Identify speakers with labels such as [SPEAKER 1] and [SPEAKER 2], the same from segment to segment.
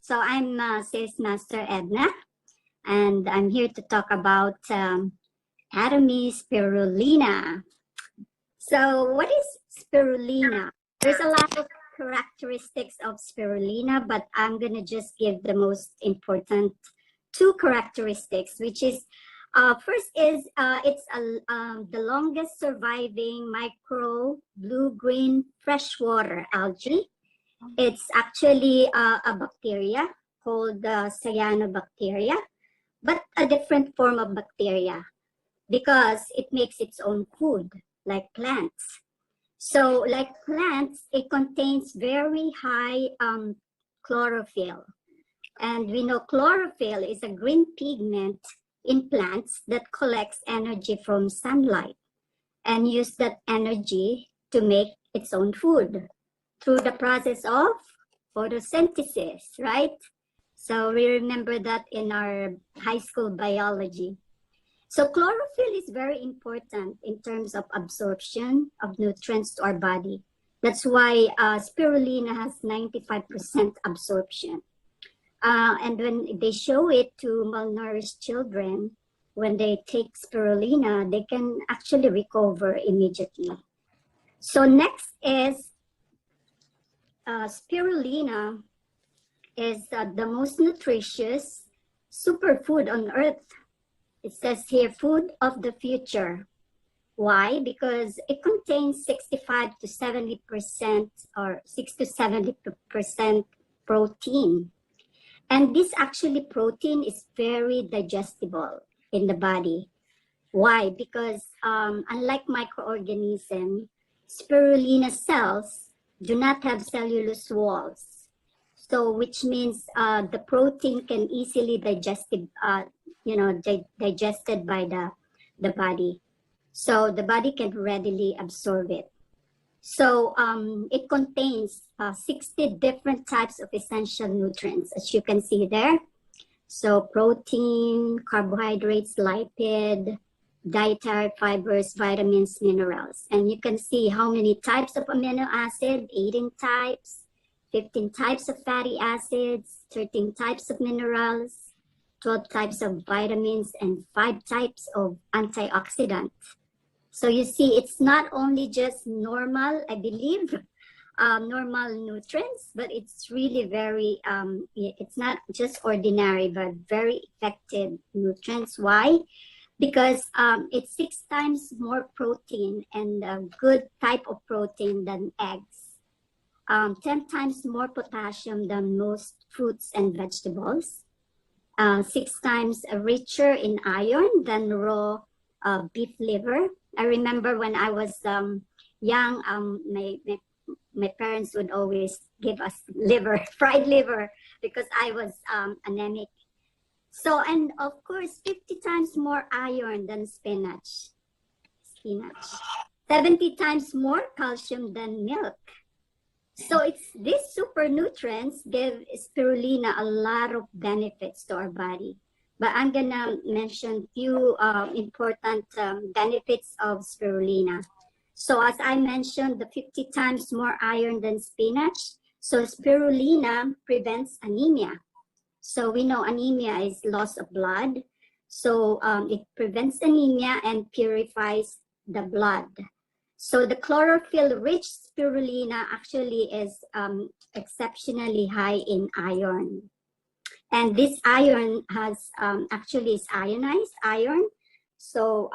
[SPEAKER 1] So I'm Sales Master Edna, and I'm here to talk about Atomy Spirulina. So what is spirulina? There's a lot of characteristics of spirulina, but I'm going to just give the most important two characteristics, which is first is it's the longest surviving micro blue-green freshwater algae. It's actually a bacteria called cyanobacteria, but a different form of bacteria because it makes its own food like plants. So like plants, it contains very high chlorophyll. And we know chlorophyll is a green pigment in plants that collects energy from sunlight and use that energy to make its own food through the process of photosynthesis, right? So we remember that in our high school biology. So chlorophyll is very important in terms of absorption of nutrients to our body. That's why spirulina has 95% absorption. And when they show it to malnourished children, when they take spirulina, they can actually recover immediately. So next is spirulina is the most nutritious superfood on earth. It says here, food of the future. Why? Because it contains 65 to 70% or 6 to 70% protein. And this actually protein is very digestible in the body. Why? Because unlike microorganisms, spirulina cells do not have cellulose walls. So which means the protein can easily digested by the body. So the body can readily absorb it. So it contains 60 different types of essential nutrients, as you can see there. So protein, carbohydrates, lipid, dietary fibers, vitamins, minerals. And you can see how many types of amino acid, 18 types, 15 types of fatty acids, 13 types of minerals, 12 types of vitamins, and 5 types of antioxidants. So you see, it's not only just normal, I believe, normal nutrients, but it's really very, it's not just ordinary, but very effective nutrients. Why? Because it's 6 times more protein and a good type of protein than eggs. 10 times more potassium than most fruits and vegetables. 6 times richer in iron than raw beef liver. I remember when I was young, my parents would always give us liver, fried liver, because I was anemic. So, and of course, 50 times more iron than spinach. 70 times more calcium than milk. So it's these super nutrients give spirulina a lot of benefits to our body. But I'm gonna mention few important benefits of spirulina. So as I mentioned, the 50 times more iron than spinach. So spirulina prevents anemia. So we know anemia is loss of blood. So it prevents anemia and purifies the blood. So the chlorophyll-rich spirulina actually is exceptionally high in iron. And this iron has actually is ionized iron. So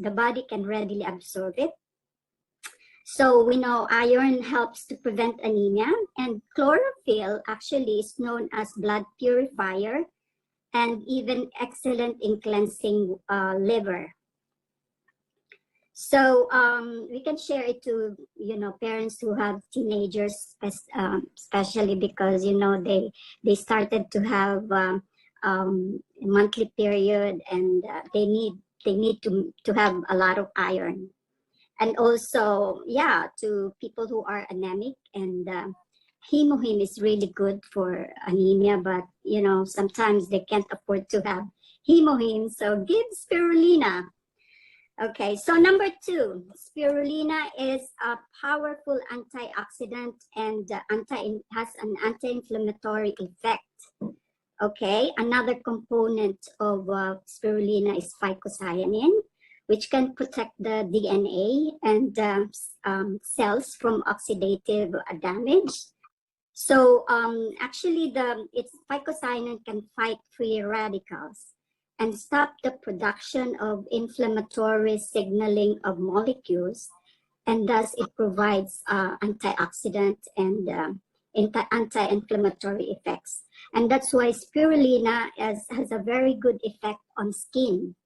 [SPEAKER 1] the body can readily absorb it. So we know iron helps to prevent anemia, and chlorophyll actually is known as blood purifier and even excellent in cleansing liver. So we can share it to, parents who have teenagers, especially because, they started to have a monthly period, and they need to have a lot of iron. And also, to people who are anemic, and hemohim is really good for anemia, but, sometimes they can't afford to have hemohim, so give spirulina. Okay, so number 2, spirulina is a powerful antioxidant and has an anti-inflammatory effect. Okay, another component of spirulina is phycocyanin, which can protect the DNA and cells from oxidative damage. So actually, its phycocyanin can fight free radicals and stop the production of inflammatory signaling of molecules, and thus it provides antioxidant and anti-inflammatory effects. And that's why spirulina has a very good effect on skin.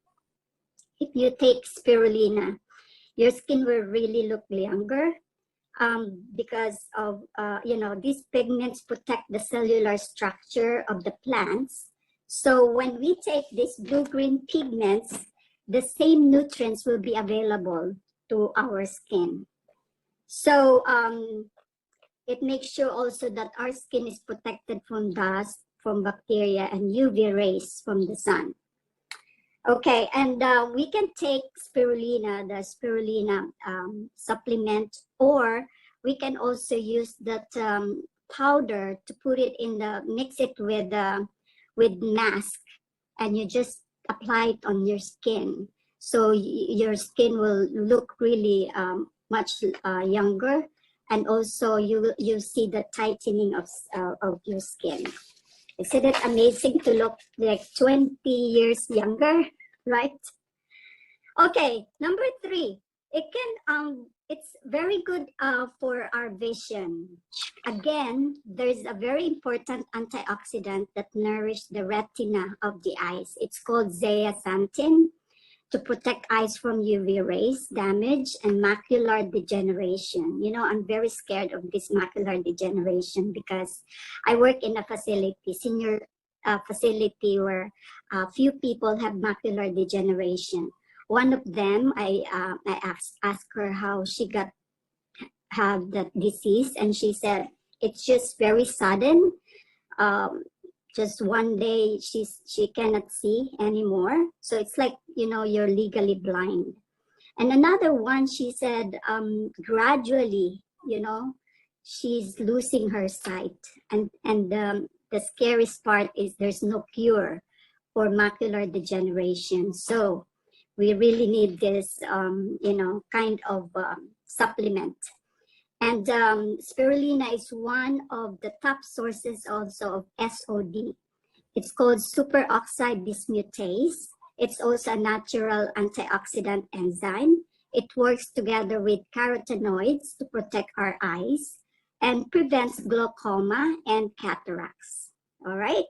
[SPEAKER 1] If you take spirulina, your skin will really look younger because of, these pigments protect the cellular structure of the plants. So when we take these blue-green pigments, the same nutrients will be available to our skin. So it makes sure also that our skin is protected from dust, from bacteria, and UV rays from the sun. Okay, and we can take spirulina, the spirulina supplement, or we can also use that powder to put it in mix it with mask, and you just apply it on your skin. So your skin will look really much younger, and also you see the tightening of your skin. Isn't it amazing to look like 20 years younger, right? Okay, number 3, it's very good for our vision. Again, there's a very important antioxidant that nourishes the retina of the eyes. It's called zeaxanthin, to protect eyes from UV rays, damage, and macular degeneration. You know, I'm very scared of this macular degeneration because I work in a facility, senior facility, where few people have macular degeneration. One of them, I asked her how she have that disease, and she said it's just very sudden. Just one day she cannot see anymore, so it's like, you know, you're legally blind. And another one, she said gradually, you know, she's losing her sight, and the scariest part is there's no cure for macular degeneration. So we really need this kind of supplement. And spirulina is one of the top sources also of SOD. It's called superoxide dismutase. It's also a natural antioxidant enzyme. It works together with carotenoids to protect our eyes and prevents glaucoma and cataracts. All right.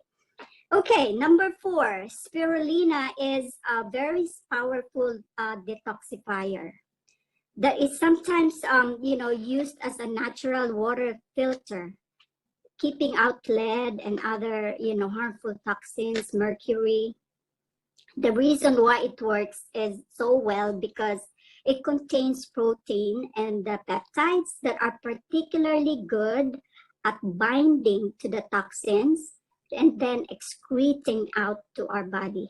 [SPEAKER 1] Okay, number 4, spirulina is a very powerful detoxifier that is sometimes used as a natural water filter, keeping out lead and other harmful toxins, mercury. The reason why it works is so well because it contains protein and the peptides that are particularly good at binding to the toxins and then excreting out to our body.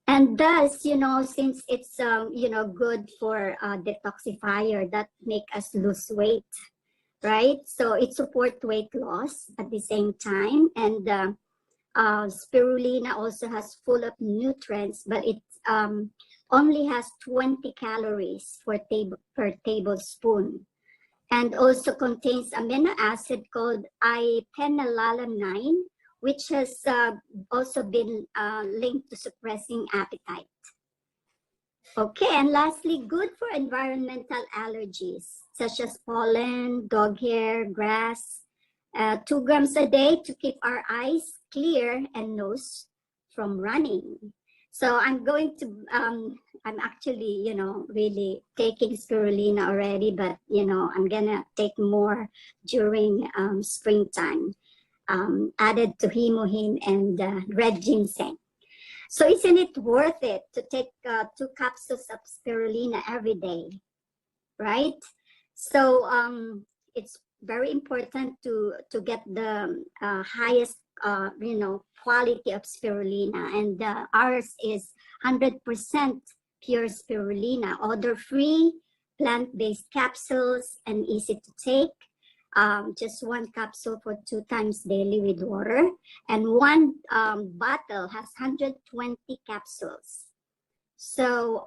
[SPEAKER 1] And thus, since it's, good for detoxifier, that make us lose weight, right? So it supports weight loss at the same time. And spirulina also has full of nutrients, but it only has 20 calories per tablespoon. And also contains amino acid called iphenylalanine, which has also been linked to suppressing appetite. Okay, and lastly, good for environmental allergies, such as pollen, dog hair, grass. 2 grams a day to keep our eyes clear and nose from running. So I'm going to, I'm actually, really taking spirulina already, but, I'm gonna take more during springtime. Added to himohin and red ginseng. So isn't it worth it to take 2 capsules of spirulina every day, right? So it's very important to get the highest quality of spirulina, and ours is 100% pure spirulina, odor-free, plant-based capsules, and easy to take. Just one capsule for 2 times daily with water, and one bottle has 120 capsules. So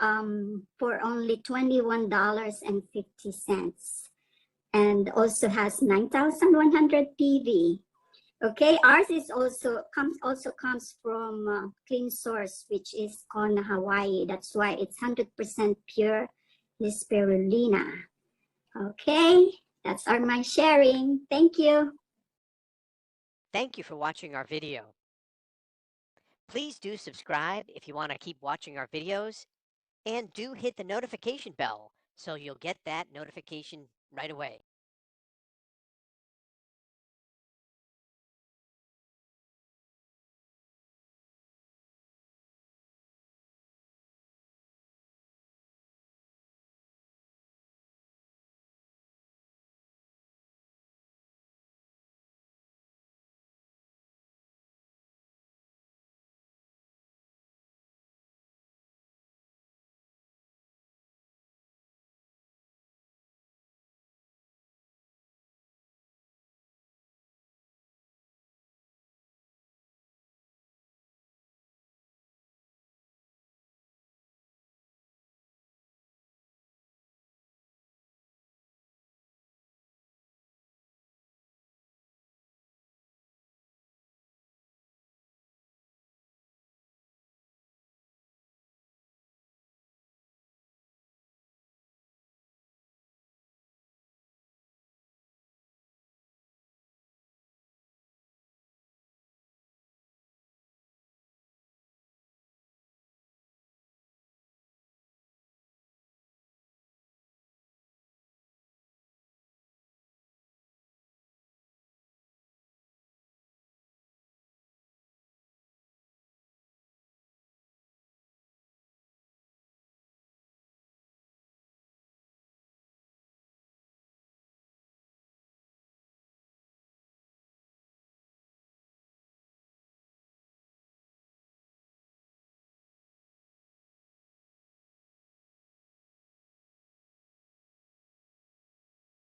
[SPEAKER 1] for only $21.50, and also has 9,100 PV. Okay, ours is also comes from clean source, which is Kona, Hawaii. That's why it's 100% pure spirulina. Okay, that's my sharing. Thank you.
[SPEAKER 2] Thank you for watching our video. Please do subscribe if you want to keep watching our videos, and do hit the notification bell so you'll get that notification right away.